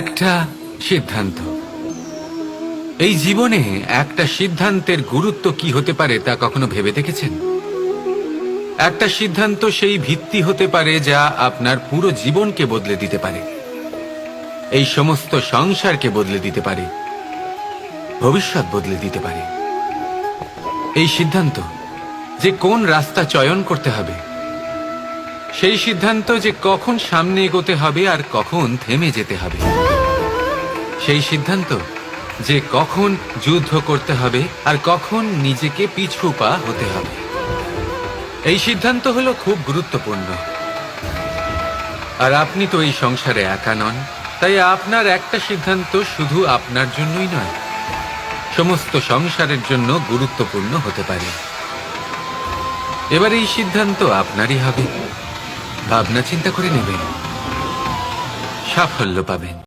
একটা সিদ্ধান্ত। এই জীবনে একটা সিদ্ধান্তের গুরুত্ব কি হতে পারে তা কখনো ভেবে দেখেছেন? একটা সিদ্ধান্ত সেই ভিত্তি হতে পারে যা আপনার পুরো জীবনকে বদলে দিতে পারে, এই সমস্ত সংসারকে বদলে দিতে পারে, ভবিষ্যৎ বদলে দিতে পারে। এই সিদ্ধান্ত যে কোন রাস্তা চয়ন করতে হবে, সেই সিদ্ধান্ত যে কখন সামনে এগোতে হবে আর কখন থেমে যেতে হবে, সেই সিদ্ধান্ত যে কখন যুদ্ধ করতে হবে আর কখন নিজেকে পিছু পা হতে হবে। এই সিদ্ধান্ত হলো খুব গুরুত্বপূর্ণ। আর আপনি তো এই সংসারে একা নন, তাই আপনার একটা সিদ্ধান্ত শুধু আপনার জন্যই নয়, সমস্ত সংসারের জন্য গুরুত্বপূর্ণ হতে পারে। এবার এই সিদ্ধান্ত আপনারই হবে। ভাবনা চিন্তা করে নেবেন, সাফল্য পাবেন।